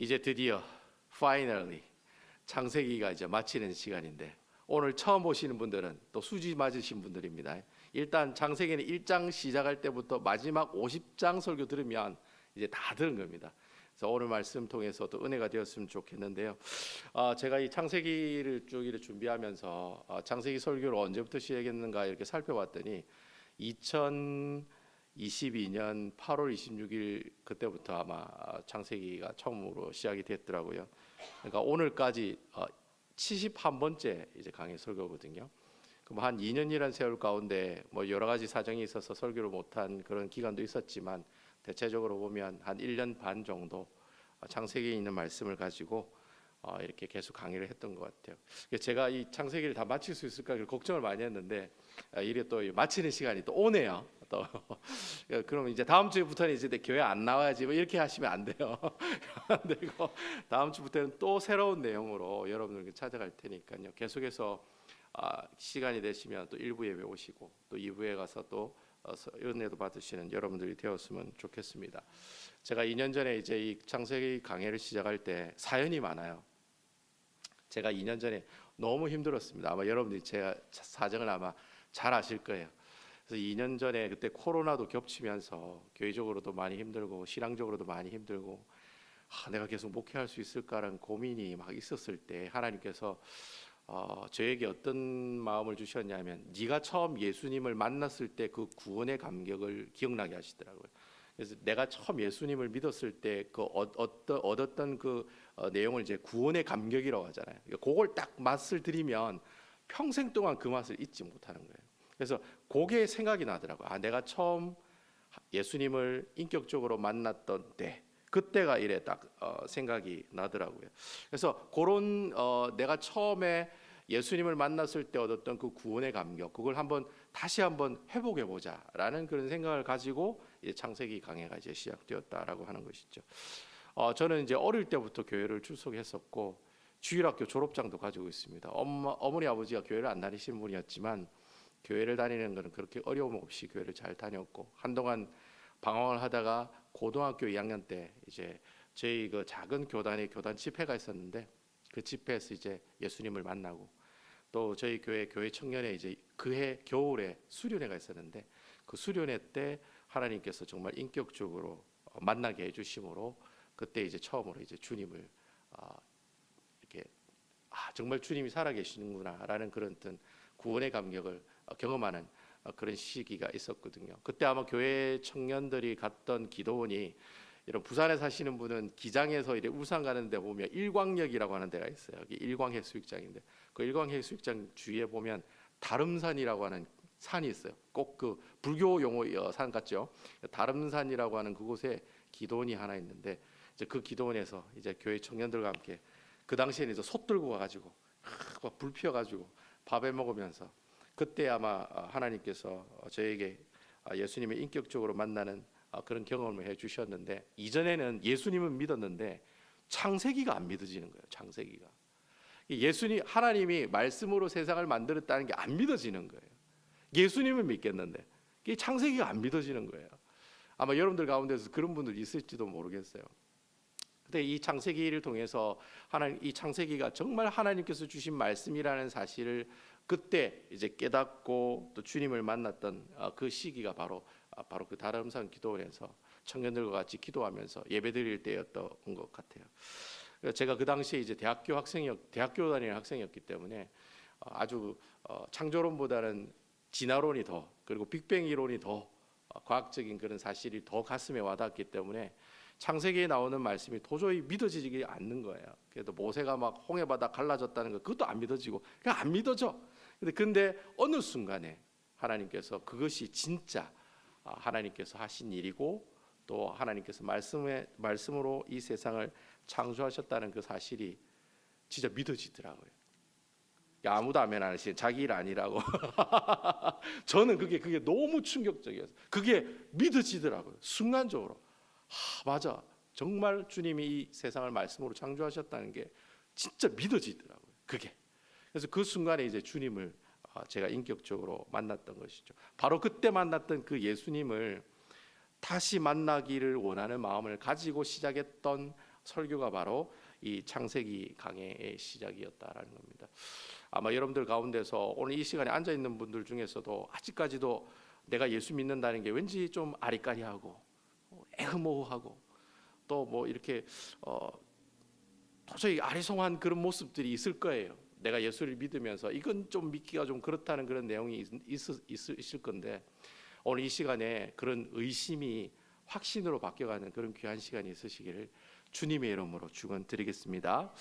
이제 드디어 finally 창세기가 이제 마치는 시간인데, 오늘 처음 보시는 분들은 또 수지 맞으신 분들입니다. 일단 창세기는 1장 시작할 때부터 마지막 50장 설교 들으면 이제 다 들은 겁니다. 그래서 오늘 말씀 통해서 또 은혜가 되었으면 좋겠는데요. 제가 이 창세기를 쭉 이렇게 준비하면서 창세기 설교를 언제부터 시작했는가 이렇게 살펴봤더니 2022년 8월 26일 그때부터 아마 창세기가 처음으로 시작이 됐더라고요. 그러니까 오늘까지 71번째 이제 강의 설교거든요. 그럼 한 2년이란 세월 가운데 뭐 여러 가지 사정이 있어서 설교를 못한 그런 기간도 있었지만, 대체적으로 보면 한 1년 반 정도 창세기에 있는 말씀을 가지고 이렇게 계속 강의를 했던 것 같아요. 제가 이 창세기를 다 마칠 수 있을까 걱정을 많이 했는데, 이래 또 마치는 시간이 또 오네요. 또 그럼 이제 다음 주부터는 이제 교회 안 나와야지 뭐 이렇게 하시면 안 돼요. 그리고 다음 주부터는 또 새로운 내용으로 여러분들께 찾아갈 테니까요. 계속해서 시간이 되시면 또 1부 예배 오시고 또 2부에 가서 또 은혜도 받으시는 여러분들이 되었으면 좋겠습니다. 제가 2년 전에 이제 이 창세기 강의를 시작할 때 사연이 많아요. 제가 2년 전에 너무 힘들었습니다. 아마 여러분들이 제가 사정을 아마 잘 아실 거예요. 그래서 2년 전에 그때 코로나도 겹치면서 교회적으로도 많이 힘들고 신앙적으로도 많이 힘들고, 내가 계속 목회할 수 있을까라는 고민이 막 있었을 때 하나님께서 저에게 어떤 마음을 주셨냐면, 네가 처음 예수님을 만났을 때 그 구원의 감격을 기억나게 하시더라고요. 그래서 내가 처음 예수님을 믿었을 때 그 얻었던 그 내용을 이제 구원의 감격이라고 하잖아요. 그걸 딱 맛을 들이면 평생 동안 그 맛을 잊지 못하는 거예요. 그래서 그게 생각이 나더라고요. 내가 처음 예수님을 인격적으로 만났던 때, 그때가 이래 딱 생각이 나더라고요. 그래서 그런 내가 처음에 예수님을 만났을 때 얻었던 그 구원의 감격, 그걸 다시 한번 회복해 보자라는 그런 생각을 가지고 이제 창세기 강해가 이제 시작되었다라고 하는 것이죠. 저는 이제 어릴 때부터 교회를 출석했었고 주일학교 졸업장도 가지고 있습니다. 어머니 아버지가 교회를 안 다니시는 분이었지만 교회를 다니는 것은 그렇게 어려움 없이 교회를 잘 다녔고, 한동안 방황을 하다가 고등학교 2학년 때 이제 저희 그 작은 교단의 교단 집회가 있었는데, 그 집회에서 이제 예수님을 만나고, 또 저희 교회 청년회 이제 그해 겨울에 수련회가 있었는데, 그 수련회 때 하나님께서 정말 인격적으로 만나게 해주심으로 그때 이제 처음으로 이제 주님을 이렇게 정말 주님이 살아계시는구나라는 그런 어떤 구원의 감격을 경험하는 그런 시기가 있었거든요. 그때 아마 교회 청년들이 갔던 기도원이, 이런 부산에 사시는 분은 기장에서 이제 울산 가는 데 보면 일광역이라고 하는 데가 있어요. 여기 일광해수욕장인데, 그 일광해수욕장 주위에 보면 다름산이라고 하는 산이 있어요. 꼭 그 불교 용어 산 같죠. 다름산이라고 하는 그곳에 기도원이 하나 있는데, 이제 그 기도원에서 이제 교회 청년들과 함께 그 당시에는 이제 솥 들고 와가지고 불 피워가지고 밥에 먹으면서, 그때 아마 하나님께서 저에게 예수님을 인격적으로 만나는 그런 경험을 해주셨는데, 이전에는 예수님은 믿었는데 창세기가 안 믿어지는 거예요. 창세기가 하나님이 말씀으로 세상을 만들었다는 게 안 믿어지는 거예요. 예수님은 믿겠는데 이 창세기가 안 믿어지는 거예요. 아마 여러분들 가운데서 그런 분들 있을지도 모르겠어요. 근데 이 창세기를 통해서 이 창세기가 정말 하나님께서 주신 말씀이라는 사실을 그때 이제 깨닫고 또 주님을 만났던 그 시기가 바로 그 다름산 기도원에서 청년들과 같이 기도하면서 예배드릴 때였던 것 같아요. 제가 그 당시에 이제 대학교 다니는 학생이었기 때문에 아주 창조론보다는 진화론이 더, 그리고 빅뱅 이론이 더 과학적인 그런 사실이 더 가슴에 와닿았기 때문에 창세기에 나오는 말씀이 도저히 믿어지지 않는 거예요. 그래도 모세가 막 홍해바다 갈라졌다는 거, 그것도 안 믿어지고 그냥 안 믿어져. 근데 어느 순간에 하나님께서 그것이 진짜 하나님께서 하신 일이고, 또 하나님께서 말씀으로 이 세상을 창조하셨다는 그 사실이 진짜 믿어지더라고요. 아무도 아멘 안 하시는 자기 일 아니라고. 저는 그게 너무 충격적이었어요. 그게 믿어지더라고요. 순간적으로. 맞아, 정말 주님이 이 세상을 말씀으로 창조하셨다는 게 진짜 믿어지더라고요. 그게. 그래서 그 순간에 이제 주님을 제가 인격적으로 만났던 것이죠. 바로 그때 만났던 그 예수님을 다시 만나기를 원하는 마음을 가지고 시작했던 설교가 바로 이 창세기 강해의 시작이었다라는 겁니다. 아마 여러분들 가운데서 오늘 이 시간에 앉아 있는 분들 중에서도 아직까지도 내가 예수 믿는다는 게 왠지 좀 아리까리하고 애흐모호하고 또 뭐 이렇게 도저히 아리송한 그런 모습들이 있을 거예요. 내가 예수를 믿으면서 이건 좀 믿기가 좀 그렇다는 그런 내용이 있을 건데, 오늘 이 시간에 그런 의심이 확신으로 바뀌어가는 그런 귀한 시간이 있으시기를 주님의 이름으로 축원드리겠습니다.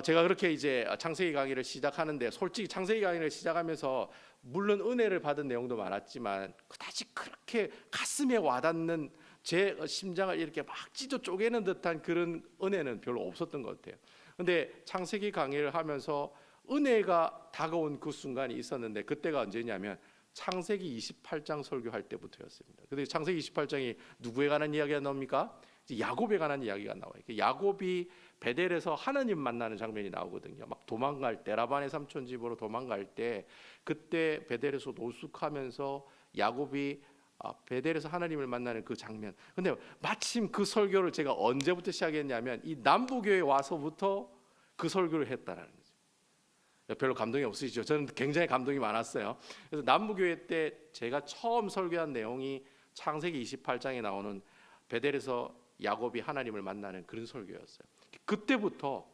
제가 그렇게 이제 창세기 강의를 시작하는데, 솔직히 창세기 강의를 시작하면서 물론 은혜를 받은 내용도 많았지만 그다지 그렇게 가슴에 와닿는, 제 심장을 이렇게 막 찢어 쪼개는 듯한 그런 은혜는 별로 없었던 것 같아요. 근데 창세기 강의를 하면서 은혜가 다가온 그 순간이 있었는데, 그때가 언제냐면 창세기 28장 설교할 때부터였습니다. 근데 창세기 28장이 누구에 관한 이야기가 나옵니까? 야곱에 관한 이야기가 나와요. 야곱이 베델에서 하나님 만나는 장면이 나오거든요. 막 도망갈 때, 라반의 삼촌 집으로 도망갈 때, 그때 베델에서 노숙하면서 야곱이 베델에서 하나님을 만나는 그 장면. 근데 마침 그 설교를 제가 언제부터 시작했냐면 이 남부교회 와서부터 그 설교를 했다라는 거죠. 별로 감동이 없으시죠? 저는 굉장히 감동이 많았어요. 그래서 남부교회 때 제가 처음 설교한 내용이 창세기 28장에 나오는 베델에서 야곱이 하나님을 만나는 그런 설교였어요. 그때부터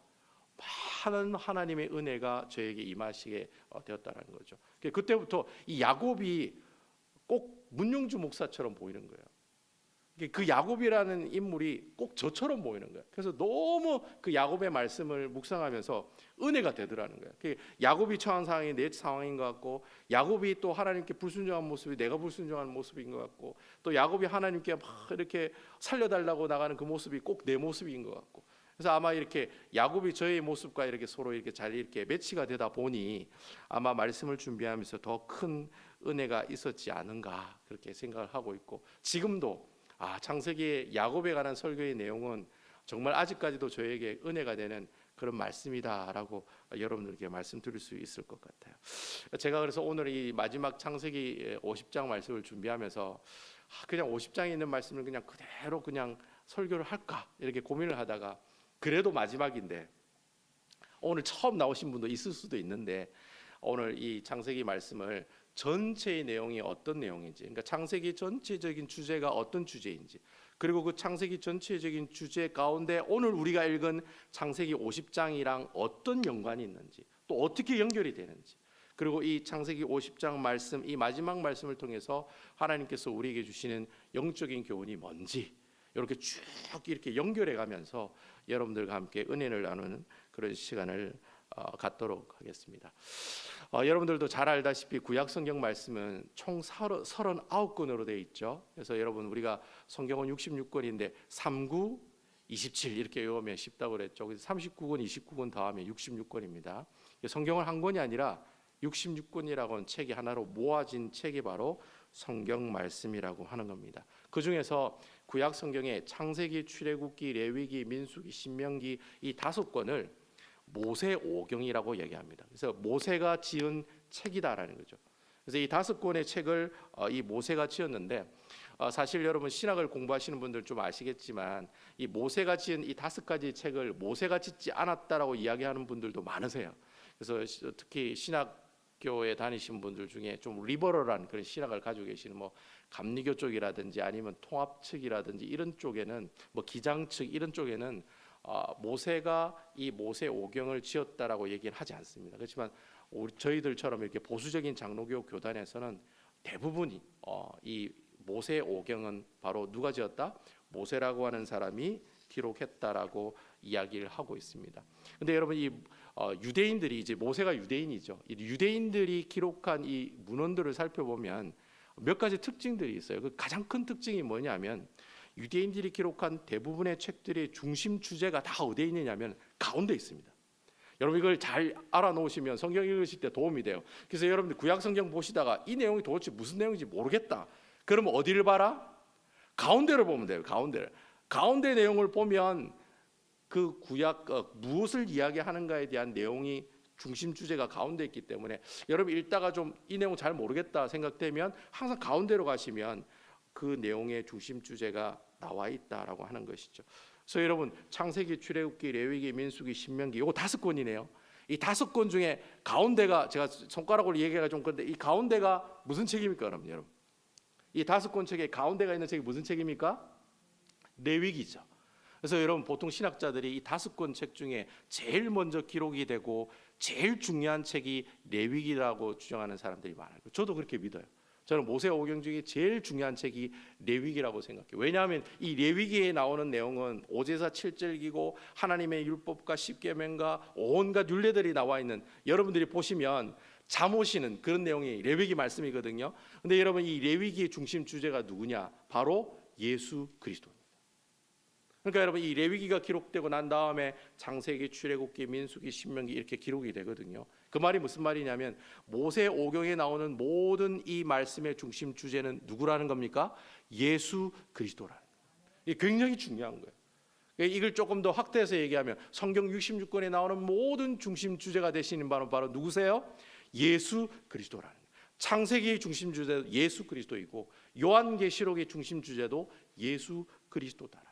많은 하나님의 은혜가 저에게 임하시게 되었다는 거죠. 그때부터 이 야곱이 꼭 문용주 목사처럼 보이는 거예요. 그 야곱이라는 인물이 꼭 저처럼 보이는 거예요. 그래서 너무 그 야곱의 말씀을 묵상하면서 은혜가 되더라는 거예요. 야곱이 처한 상황이 내 상황인 것 같고, 야곱이 또 하나님께 불순종한 모습이 내가 불순종한 모습인 것 같고, 또 야곱이 하나님께 막 이렇게 살려달라고 나가는 그 모습이 꼭 내 모습인 것 같고, 그래서 아마 이렇게 야곱이 저의 모습과 이렇게 서로 이렇게 잘 이렇게 매치가 되다 보니 아마 말씀을 준비하면서 더 큰 은혜가 있었지 않은가, 그렇게 생각을 하고 있고, 지금도 창세기 야곱에 관한 설교의 내용은 정말 아직까지도 저에게 은혜가 되는 그런 말씀이다라고 여러분들께 말씀드릴 수 있을 것 같아요. 제가 그래서 오늘 이 마지막 창세기 50장 말씀을 준비하면서 그냥 50장에 있는 말씀을 그냥 그대로 그냥 설교를 할까 이렇게 고민을 하다가, 그래도 마지막인데 오늘 처음 나오신 분도 있을 수도 있는데, 오늘 이 창세기 말씀을 전체의 내용이 어떤 내용인지, 그러니까 창세기 전체적인 주제가 어떤 주제인지, 그리고 그 창세기 전체적인 주제 가운데 오늘 우리가 읽은 창세기 50장이랑 어떤 연관이 있는지, 또 어떻게 연결이 되는지, 그리고 이 창세기 50장 말씀, 이 마지막 말씀을 통해서 하나님께서 우리에게 주시는 영적인 교훈이 뭔지 이렇게 쭉 이렇게 연결해 가면서 여러분들과 함께 은혜를 나누는 그런 시간을 갖도록 하겠습니다. 여러분들도 잘 알다시피 구약 성경 말씀은 총 39권으로 되어 있죠. 그래서 여러분, 우리가 성경은 66권인데 39, 27 이렇게 외우면 쉽다고 그랬죠. 그래서 39권, 29권 더하면 66권입니다. 성경을 한 권이 아니라 66권이라고 하는 책이 하나로 모아진 책이 바로 성경 말씀이라고 하는 겁니다. 그 중에서 구약 성경의 창세기, 출애굽기, 레위기, 민수기, 신명기 이 5권을 모세오경이라고 얘기합니다. 그래서 모세가 지은 책이다라는 거죠. 그래서 이 5권의 책을 이 모세가 지었는데, 사실 여러분 신학을 공부하시는 분들 좀 아시겠지만 이 모세가 지은 이 5가지 책을 모세가 짓지 않았다라고 이야기하는 분들도 많으세요. 그래서 특히 신학교에 다니신 분들 중에 좀 리버럴한 그런 신학을 가지고 계시는 뭐 감리교 쪽이라든지 아니면 통합 측이라든지 이런 쪽에는, 뭐 기장 측 이런 쪽에는 모세가 이 모세오경을 지었다라고 얘기는 하지 않습니다. 그렇지만 저희들처럼 이렇게 보수적인 장로교 교단에서는 대부분이 이 모세오경은 바로 누가 지었다? 모세라고 하는 사람이 기록했다라고 이야기를 하고 있습니다. 근데 여러분, 이 유대인들이, 이제 모세가 유대인이죠. 이 유대인들이 기록한 이 문헌들을 살펴보면 몇 가지 특징들이 있어요. 그 가장 큰 특징이 뭐냐면, 유대인들이 기록한 대부분의 책들의 중심 주제가 다 어디에 있느냐면 가운데 있습니다. 여러분, 이걸 잘 알아놓으시면 성경 읽으실 때 도움이 돼요. 그래서 여러분들 구약 성경 보시다가 이 내용이 도대체 무슨 내용인지 모르겠다, 그러면 어디를 봐라? 가운데를 보면 돼요. 가운데 내용을 보면 그 구약 무엇을 이야기하는가에 대한 내용이 중심 주제가 가운데 있기 때문에, 여러분 읽다가 좀 이 내용 잘 모르겠다 생각되면 항상 가운데로 가시면 그 내용의 중심 주제가 나와 있다라고 하는 것이죠. 그래서 여러분 창세기, 출애굽기, 레위기, 민수기, 신명기 요거 5권이네요. 이 5권 중에 가운데가 제가 손가락으로 얘기가 좀 그런데 이 가운데가 무슨 책입니까, 여러분? 이 5권 책의 가운데가 있는 책이 무슨 책입니까? 레위기죠. 그래서 여러분 보통 신학자들이 이 5권 책 중에 제일 먼저 기록이 되고 제일 중요한 책이 레위기라고 주장하는 사람들이 많아요. 저도 그렇게 믿어요. 저는 모세오경 중에 제일 중요한 책이 레위기라고 생각해요. 왜냐하면 이 레위기에 나오는 내용은 오제사 7절기고 하나님의 율법과 십계명과 온갖 율례들이 나와 있는, 여러분들이 보시면 잠오시는 그런 내용이 레위기 말씀이거든요. 근데 여러분 이 레위기의 중심 주제가 누구냐? 바로 예수 그리스도입니다. 그러니까 여러분 이 레위기가 기록되고 난 다음에 창세기, 출애굽기, 민수기, 신명기 이렇게 기록이 되거든요. 그 말이 무슨 말이냐면 모세오경에 나오는 모든 이 말씀의 중심 주제는 누구라는 겁니까? 예수 그리스도라는 거예요. 이게 굉장히 중요한 거예요. 이걸 조금 더 확대해서 얘기하면 성경 66권에 나오는 모든 중심 주제가 되시는 바로 누구세요? 예수 그리스도라는 거예요. 창세기의 중심 주제도 예수 그리스도이고 요한계시록의 중심 주제도 예수 그리스도다.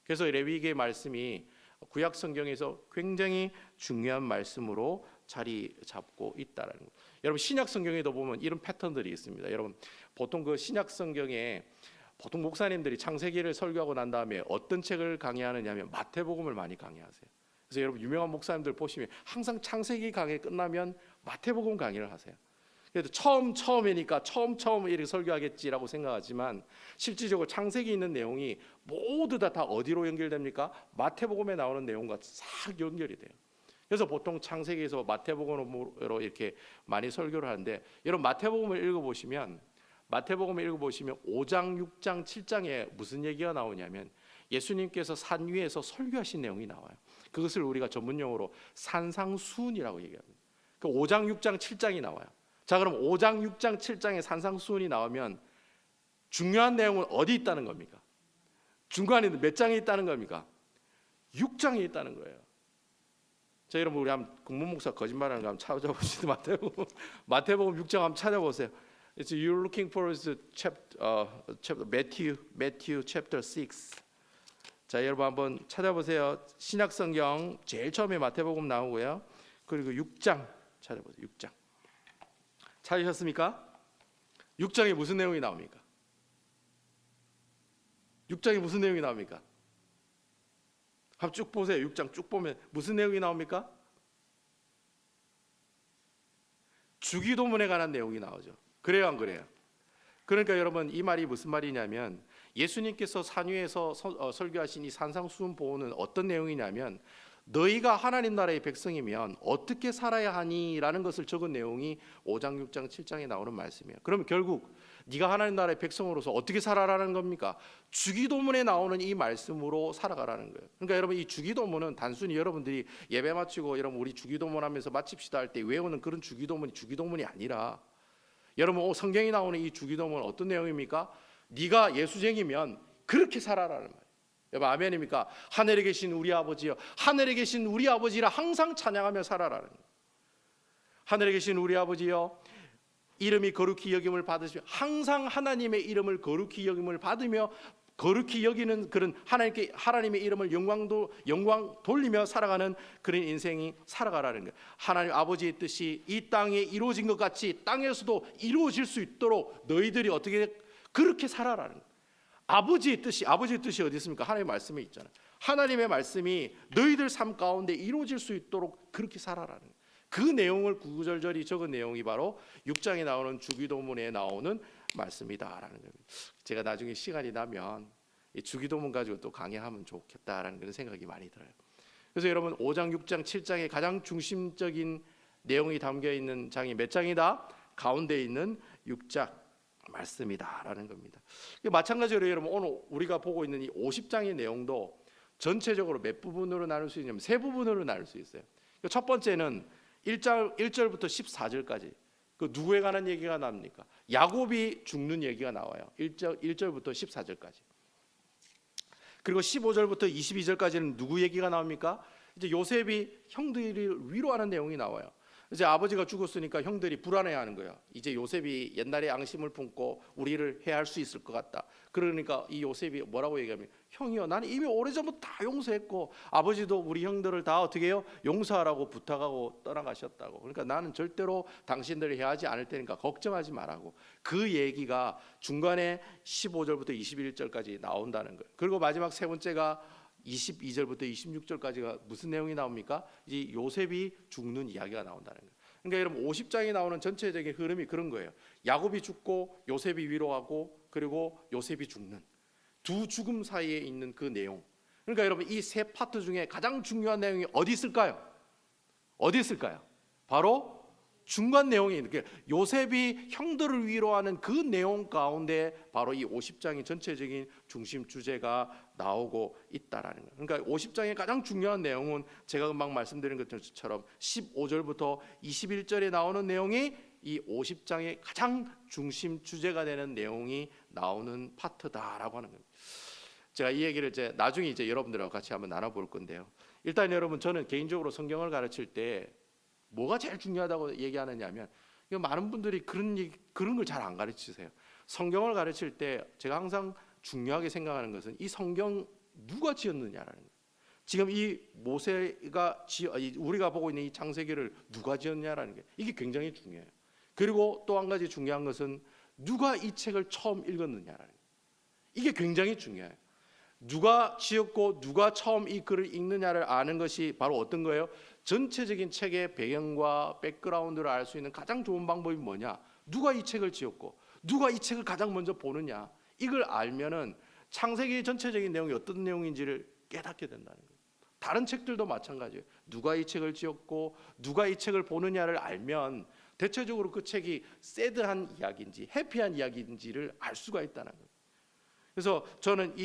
그래서 레위기의 말씀이 구약 성경에서 굉장히 중요한 말씀으로 자리 잡고 있다라는 거예요. 여러분 신약 성경에도 보면 이런 패턴들이 있습니다. 여러분 보통 그 신약 성경에 보통 목사님들이 창세기를 설교하고 난 다음에 어떤 책을 강의하느냐면 마태복음을 많이 강의하세요. 그래서 여러분 유명한 목사님들 보시면 항상 창세기 강의 끝나면 마태복음 강의를 하세요. 그래도 처음이니까 처음 이렇게 설교하겠지라고 생각하지만 실질적으로 창세기 있는 내용이 모두 다 어디로 연결됩니까? 마태복음에 나오는 내용과 싹 연결이 돼요. 그래서 보통 창세기에서 마태복음으로 이렇게 많이 설교를 하는데 여러분 마태복음을 읽어보시면 5장, 6장, 7장에 무슨 얘기가 나오냐면 예수님께서 산 위에서 설교하신 내용이 나와요. 그것을 우리가 전문용어로 산상수훈이라고 얘기합니다. 그 5장, 6장, 7장이 나와요. 자, 그럼 5장, 6장, 7장의 산상수훈이 나오면 중요한 내용은 어디 있다는 겁니까? 중간에 몇 장에 있다는 겁니까? 6장에 있다는 거예요. 자, 여러분 우리 한번 국문 목사 거짓말하는 거 한번 찾아보시죠. 마태복음 6장 한번 찾아보세요. You're looking for the chapter Matthew chapter 6. 자, 여러분 한번 찾아보세요. 신약 성경 제일 처음에 마태복음 나오고요. 그리고 6장 찾아보세요. 6장. 찾으셨습니까? 6장에 무슨 내용이 나옵니까? 6장에 무슨 내용이 나옵니까? 한번 쭉 보세요. 6장 쭉 보면 무슨 내용이 나옵니까? 주기도문에 관한 내용이 나오죠. 그래요, 안 그래요? 그러니까 여러분 이 말이 무슨 말이냐면 예수님께서 산 위에서 설교하신 이 산상수훈 보호는 어떤 내용이냐면 너희가 하나님 나라의 백성이면 어떻게 살아야 하니라는 것을 적은 내용이 5장, 6장, 7장에 나오는 말씀이에요. 그러면 결국 네가 하나님 나라의 백성으로서 어떻게 살아라는 겁니까? 주기도문에 나오는 이 말씀으로 살아가라는 거예요. 그러니까 여러분 이 주기도문은 단순히 여러분들이 예배 마치고 여러분 우리 주기도문 하면서 마칩시다 할 때 외우는 그런 주기도문이 아니라 여러분 성경에 나오는 이 주기도문은 어떤 내용입니까? 네가 예수쟁이면 그렇게 살아라는 말이에요. 여러분 아멘입니까? 하늘에 계신 우리 아버지여, 하늘에 계신 우리 아버지라 항상 찬양하며 살아라는 거예요. 하늘에 계신 우리 아버지여, 이름이 거룩히 여김을 받으시며 항상 하나님의 이름을 거룩히 여김을 받으며 거룩히 여기는 그런 하나님의 이름을 영광 돌리며 살아가는 그런 인생이 살아가라는 거예요. 하나님 아버지의 뜻이 이 땅에 이루어진 것 같이 땅에서도 이루어질 수 있도록 너희들이 어떻게 그렇게 살아라는 거예요. 아버지의 뜻이 어디 있습니까? 하나님의 말씀에 있잖아요. 하나님의 말씀이 너희들 삶 가운데 이루어질 수 있도록 그렇게 살아라는 거예요. 그 내용을 구구절절히 적은 내용이 바로 6장에 나오는 주기도문에 나오는 말씀이다라는 거예요. 제가 나중에 시간이 나면 이 주기도문 가지고 또 강의하면 좋겠다라는 그런 생각이 많이 들어요. 그래서 여러분 5장, 6장, 7장의 가장 중심적인 내용이 담겨 있는 장이 몇 장이다? 가운데 있는 6장 말씀이다라는 겁니다. 마찬가지로 여러분 오늘 우리가 보고 있는 이 50장의 내용도 전체적으로 몇 부분으로 나눌 수 있냐면 세 부분으로 나눌 수 있어요. 첫 번째는 1절부터 14절까지 그 누구에 관한 얘기가 나옵니까? 야곱이 죽는 얘기가 나와요. 1절부터 14절까지. 그리고 15절부터 22절까지는 누구 얘기가 나옵니까? 이제 요셉이 형들을 위로하는 내용이 나와요. 이제 아버지가 죽었으니까 형들이 불안해하는 거야. 이제 요셉이 옛날에 앙심을 품고 우리를 해할 수 있을 것 같다. 그러니까 이 요셉이 뭐라고 얘기하면, 형이요, 나는 이미 오래전부터 다 용서했고 아버지도 우리 형들을 다 어떻게 해요? 용서하라고 부탁하고 떠나가셨다고. 그러니까 나는 절대로 당신들을 해하지 않을 테니까 걱정하지 말라고. 그 얘기가 중간에 15절부터 21절까지 나온다는 거예요. 그리고 마지막 세 번째가 22절부터 26절까지가 무슨 내용이 나옵니까? 이 요셉이 죽는 이야기가 나온다는 거예요. 그러니까 여러분 50장에 나오는 전체적인 흐름이 그런 거예요. 야곱이 죽고 요셉이 위로하고 그리고 요셉이 죽는 두 죽음 사이에 있는 그 내용. 그러니까 여러분 이 세 파트 중에 가장 중요한 내용이 어디 있을까요? 어디 있을까요? 바로 중간 내용이 이렇게 요셉이 형들을 위로하는 그 내용 가운데 바로 이 50장의 전체적인 중심 주제가 나오고 있다라는 거예요. 그러니까 50장의 가장 중요한 내용은 제가 금방 말씀드린 것처럼 15절부터 21절에 나오는 내용이 이 50장의 가장 중심 주제가 되는 내용이 나오는 파트다라고 하는 겁니다. 제가 이 얘기를 이제 나중에 이제 여러분들하고 같이 한번 나눠볼 건데요. 일단 여러분, 저는 개인적으로 성경을 가르칠 때 뭐가 제일 중요하다고 얘기하느냐면, 많은 분들이 그런 걸 잘 안 가르치세요. 성경을 가르칠 때 제가 항상 중요하게 생각하는 것은 이 성경 누가 지었느냐라는 거예요. 지금 이 모세가 우리가 보고 있는 이 창세기를 누가 지었냐라는 게 이게 굉장히 중요해요. 그리고 또 한 가지 중요한 것은 누가 이 책을 처음 읽었느냐라는 거예요. 이게 굉장히 중요해요. 누가 지었고 누가 처음 이 글을 읽느냐를 아는 것이 바로 어떤 거예요? 전체적인 책의 배경과 백그라운드를 알 수 있는 가장 좋은 방법이 뭐냐? 누가 이 책을 지었고 누가 이 책을 가장 먼저 보느냐? 이걸 알면은 창세기의 전체적인 내용이 어떤 내용인지를 깨닫게 된다는 거예요. 다른 책들도 마찬가지예요. 누가 이 책을 지었고 누가 이 책을 보느냐를 알면 대체적으로 그 책이 새드한 이야기인지 해피한 이야기인지를 알 수가 있다는 거예요. 그래서 저는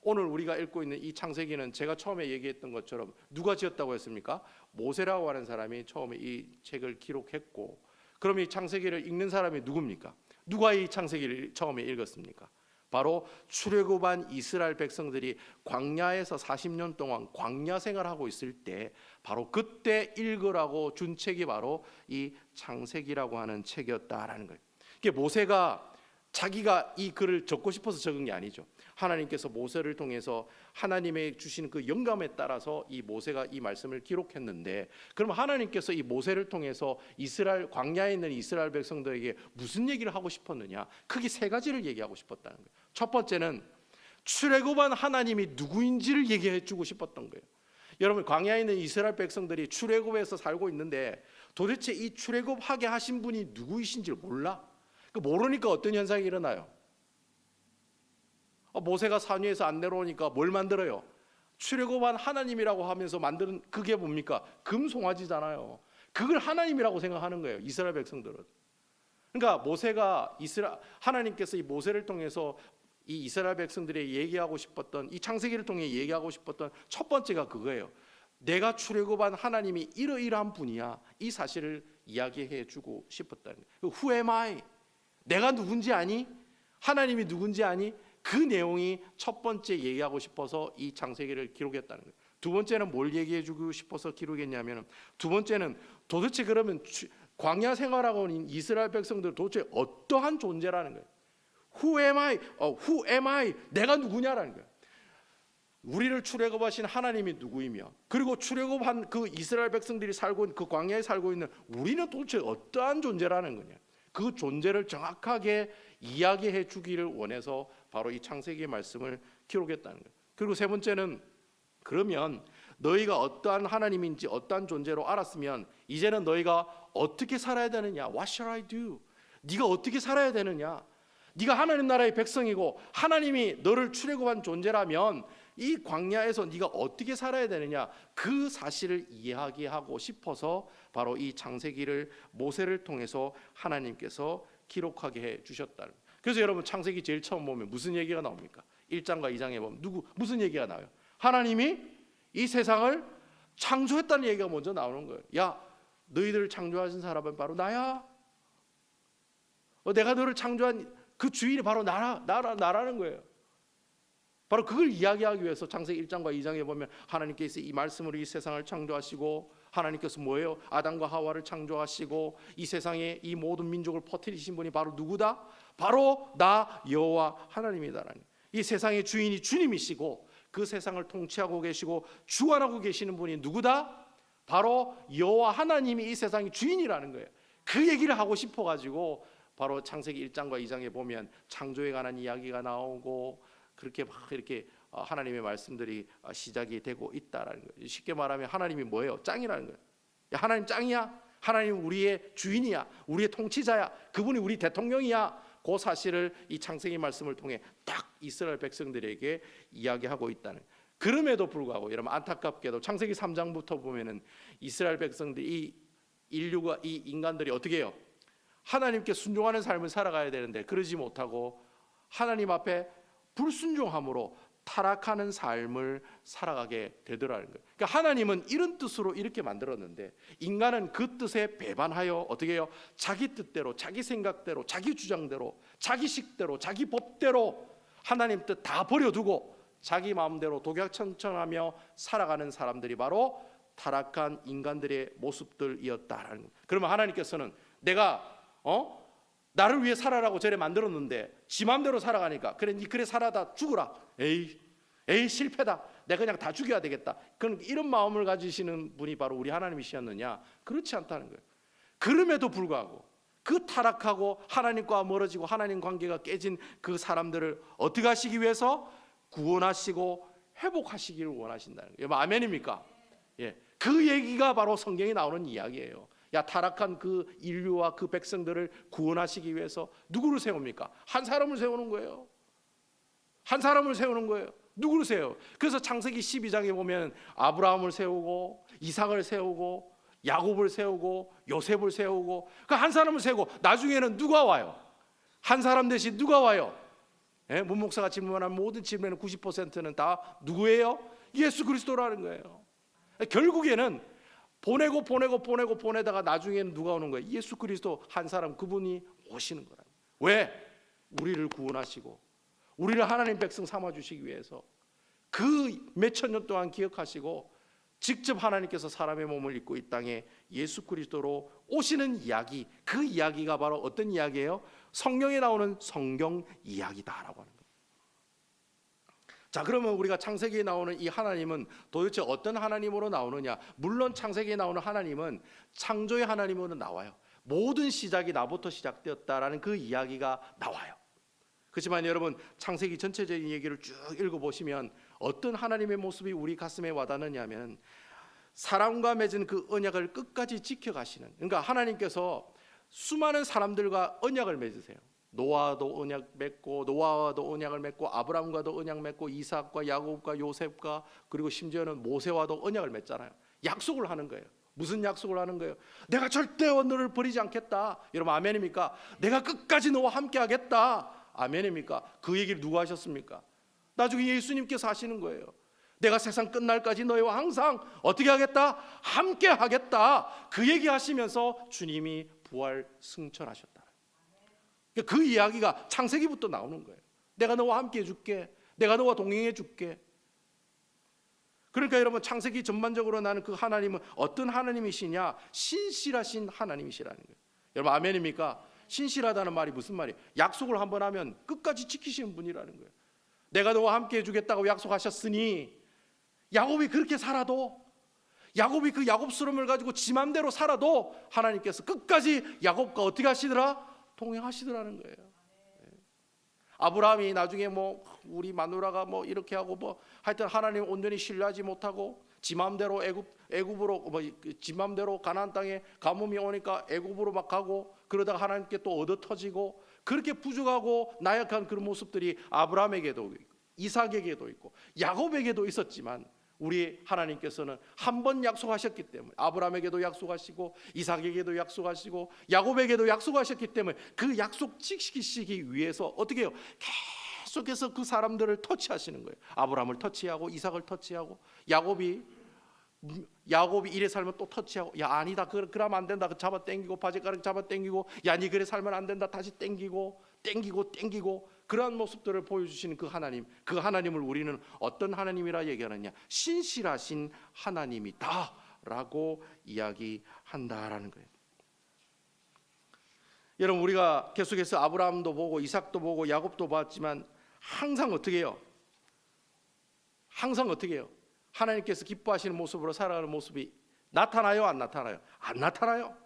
오늘 우리가 읽고 있는 이 창세기는 제가 처음에 얘기했던 것처럼 누가 지었다고 했습니까? 모세라고 하는 사람이 처음에 이 책을 기록했고, 그럼 이 창세기를 읽는 사람이 누굽니까? 누가 이 창세기를 처음에 읽었습니까? 바로 출애굽한 이스라엘 백성들이 광야에서 40년 동안 광야 생활하고 있을 때 바로 그때 읽으라고 준 책이 바로 이 창세기라고 하는 책이었다라는 거예요. 이게 모세가 자기가 이 글을 적고 싶어서 적은 게 아니죠. 하나님께서 모세를 통해서 하나님의 주신 그 영감에 따라서 이 모세가 이 말씀을 기록했는데, 그럼 하나님께서 이 모세를 통해서 이스라엘 광야에 있는 이스라엘 백성들에게 무슨 얘기를 하고 싶었느냐? 크게 세 가지를 얘기하고 싶었다는 거예요. 첫 번째는 출애굽한 하나님이 누구인지를 얘기해 주고 싶었던 거예요. 여러분, 광야에 있는 이스라엘 백성들이 출애굽에서 살고 있는데 도대체 이 출애굽하게 하신 분이 누구이신지를 몰라. 모르니까 어떤 현상이 일어나요? 모세가 산 위에서 안 내려오니까 뭘 만들어요? 출애굽한 하나님이라고 하면서 만드는 그게 뭡니까? 금송아지잖아요. 그걸 하나님이라고 생각하는 거예요, 이스라엘 백성들은. 그러니까 하나님께서 이 모세를 통해서 이 이스라엘 백성들이 얘기하고 싶었던, 이 창세기를 통해 얘기하고 싶었던 첫 번째가 그거예요. 내가 출애굽한 하나님이 이러이러한 분이야. 이 사실을 이야기해 주고 싶었다는 거예요. Who am I? 내가 누군지 아니? 하나님이 누군지 아니? 그 내용이 첫 번째 얘기하고 싶어서 이 창세기를 기록했다는 거예요. 두 번째는 뭘 얘기해 주고 싶어서 기록했냐면, 두 번째는 도대체 그러면 광야 생활하고 있는 이스라엘 백성들 도대체 어떠한 존재라는 거예요. Who am I? Who am I? 내가 누구냐라는 거예요. 우리를 출애굽하신 하나님이 누구이며, 그리고 출애굽한 그 이스라엘 백성들이 살고 있는 그 광야에 살고 있는 우리는 도대체 어떠한 존재라는 거냐. 그 존재를 정확하게 이야기해 주기를 원해서 바로 이 창세기의 말씀을 기록했다는 거예요. 그리고 세 번째는, 그러면 너희가 어떠한 하나님인지 어떠한 존재로 알았으면 이제는 너희가 어떻게 살아야 되느냐. What shall I do? 네가 어떻게 살아야 되느냐. 네가 하나님 나라의 백성이고 하나님이 너를 출애굽한 존재라면 이 광야에서 네가 어떻게 살아야 되느냐, 그 사실을 이야기하고 싶어서 바로 이 창세기를 모세를 통해서 하나님께서 기록하게 해 주셨다는 거예요. 그래서 여러분, 창세기 제일 처음 보면 무슨 얘기가 나옵니까? 1장과 2장에 보면 무슨 얘기가 나와요? 하나님이 이 세상을 창조했다는 얘기가 먼저 나오는 거예요. 야, 너희들을 창조하신 사람은 바로 나야. 내가 너를 창조한 그 주인이 바로 나라는 거예요. 바로 그걸 이야기하기 위해서 창세기 1장과 2장에 보면 하나님께서 이 말씀으로 이 세상을 창조하시고 하나님께서 뭐예요? 아담과 하와를 창조하시고 이 세상에 이 모든 민족을 퍼뜨리신 분이 바로 누구다? 바로 나 여호와 하나님이다라는, 이 세상의 주인이 주님이시고 그 세상을 통치하고 계시고 주관하고 계시는 분이 누구다? 바로 여호와 하나님이 이 세상의 주인이라는 거예요. 그 얘기를 하고 싶어가지고 바로 창세기 1장과 2장에 보면 창조에 관한 이야기가 나오고 그렇게 막 이렇게 하나님의 말씀들이 시작이 되고 있다라는 거예요. 쉽게 말하면 하나님이 뭐예요? 짱이라는 거예요. 야, 하나님 짱이야? 하나님 우리의 주인이야? 우리의 통치자야? 그분이 우리 대통령이야? 그 사실을 이 창세기 말씀을 통해 딱 이스라엘 백성들에게 이야기하고 있다는. 그럼에도 불구하고 여러분 안타깝게도 창세기 3장부터 보면은 이스라엘 백성들, 이 인류가, 이 인간들이 어떻게 해요? 하나님께 순종하는 삶을 살아가야 되는데 그러지 못하고 하나님 앞에 불순종함으로 타락하는 삶을 살아가게 되더라는 거예요. 그러니까 하나님은 이런 뜻으로 이렇게 만들었는데 인간은 그 뜻에 배반하여 어떻게 해요? 자기 뜻대로, 자기 생각대로, 자기 주장대로, 자기 식대로, 자기 법대로 하나님 뜻 다 버려두고 자기 마음대로 독약천천하며 살아가는 사람들이 바로 타락한 인간들의 모습들이었다라는 거예요. 그러면 하나님께서는 내가 나를 위해 살아라고 저래 만들었는데 지 마음대로 살아가니까 그래 니 그래 살아다 죽어라. 에이 실패다. 내가 그냥 다 죽여야 되겠다. 그런 이런 마음을 가지시는 분이 바로 우리 하나님이시였느냐? 그렇지 않다는 거예요. 그럼에도 불구하고 그 타락하고 하나님과 멀어지고 하나님 관계가 깨진 그 사람들을 어떻게 하시기 위해서? 구원하시고 회복하시기를 원하신다는 거예요. 아멘입니까? 예, 그 얘기가 바로 성경에 나오는 이야기예요. 야, 타락한 그 인류와 그 백성들을 구원하시기 위해서 누구를 세웁니까? 한 사람을 세우는 거예요. 한 사람을 세우는 거예요. 누구를 세워요? 그래서 창세기 12장에 보면 아브라함을 세우고 이삭을 세우고 야곱을 세우고 요셉을 세우고 그 한 사람을 세우고 나중에는 누가 와요? 한 사람 대신 누가 와요? 예? 문 목사가 질문한 모든 질문의 90%는 다 누구예요? 예수 그리스도라는 거예요. 결국에는 보내다가 나중에는 누가 오는 거예요? 예수 그리스도 한 사람, 그분이 오시는 거라. 왜? 우리를 구원하시고 우리를 하나님 백성 삼아주시기 위해서 그 몇천 년 동안 기억하시고 직접 하나님께서 사람의 몸을 입고 이 땅에 예수 그리스도로 오시는 이야기, 그 이야기가 바로 어떤 이야기예요? 성경에 나오는 성경 이야기다라고 하는 거예요. 자, 그러면 우리가 창세기에 나오는 이 하나님은 도대체 어떤 하나님으로 나오느냐? 물론 창세기에 나오는 하나님은 창조의 하나님으로 나와요. 모든 시작이 나부터 시작되었다라는 그 이야기가 나와요. 그렇지만 여러분 창세기 전체적인 얘기를 쭉 읽어보시면 어떤 하나님의 모습이 우리 가슴에 와닿느냐면 사람과 맺은 그 언약을 끝까지 지켜가시는, 그러니까 하나님께서 수많은 사람들과 언약을 맺으세요. 노아도 언약 맺고 노아와도 언약을 맺고 아브라함과도 언약 맺고 이삭과 야곱과 요셉과 그리고 심지어는 모세와도 언약을 맺잖아요. 약속을 하는 거예요. 무슨 약속을 하는 거예요? 내가 절대 너를 버리지 않겠다. 여러분 아멘입니까? 내가 끝까지 너와 함께 하겠다. 아멘입니까? 그 얘기를 누가 하셨습니까? 나중에 예수님께서 하시는 거예요. 내가 세상 끝날까지 너희와 항상 어떻게 하겠다? 함께 하겠다. 그 얘기 하시면서 주님이 부활 승천하셨다. 그 이야기가 창세기부터 나오는 거예요. 내가 너와 함께 해줄게. 내가 너와 동행해 줄게. 그러니까 여러분 창세기 전반적으로 나는 그 하나님은 어떤 하나님이시냐? 신실하신 하나님이시라는 거예요. 여러분 아멘입니까? 신실하다는 말이 무슨 말이에요? 약속을 한번 하면 끝까지 지키시는 분이라는 거예요. 내가 너와 함께 해주겠다고 약속하셨으니 야곱이 그렇게 살아도, 야곱이 그 야곱스러움을 가지고 지 맘대로 살아도 하나님께서 끝까지 야곱과 어떻게 하시더라? 동행하시더라는 거예요. 아브라함이 나중에 뭐 우리 마누라가 뭐 이렇게 하고 뭐 하여튼 하나님 온전히 신뢰하지 못하고 지 맘대로 애굽으로 뭐 지 맘대로 가나안 땅에 가뭄이 오니까 애굽으로 막 가고 그러다가 하나님께 또 얻어 터지고 그렇게 부족하고 나약한 그런 모습들이 아브라함에게도 있고 이삭에게도 있고 야곱에게도 있었지만 우리 하나님께서는 한 번 약속하셨기 때문에 아브라함에게도 약속하시고 이삭에게도 약속하시고 야곱에게도 약속하셨기 때문에 그 약속 지키시기 위해서 어떻게 해요? 계속해서 그 사람들을 터치하시는 거예요. 아브라함을 터치하고 이삭을 터치하고 야곱이 이래 살면 또 터치하고 야 아니다 그러면 안 된다 잡아 당기고 바지가락 잡아 당기고 야 니 그래 살면 안 된다 다시 당기고 그러한 모습들을 보여주시는 그 하나님을 우리는 어떤 하나님이라 얘기하느냐? 신실하신 하나님이다 라고 이야기한다라는 거예요. 여러분, 우리가 계속해서 아브라함도 보고 이삭도 보고 야곱도 봤지만 항상 어떻게 해요? 항상 어떻게 해요? 하나님께서 기뻐하시는 모습으로 살아가는 모습이 나타나요? 안 나타나요? 안 나타나요.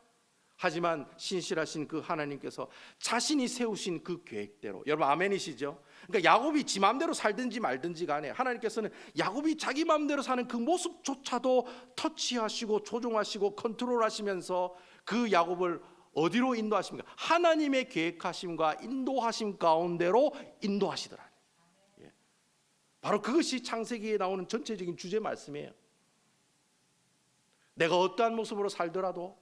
하지만 신실하신 그 하나님께서 자신이 세우신 그 계획대로, 여러분 아멘이시죠? 그러니까 야곱이 지 마음대로 살든지 말든지 간에 하나님께서는 야곱이 자기 마음대로 사는 그 모습조차도 터치하시고 조종하시고 컨트롤하시면서 그 야곱을 어디로 인도하십니까? 하나님의 계획하심과 인도하심 가운데로 인도하시더라. 예. 바로 그것이 창세기에 나오는 전체적인 주제 말씀이에요. 내가 어떠한 모습으로 살더라도,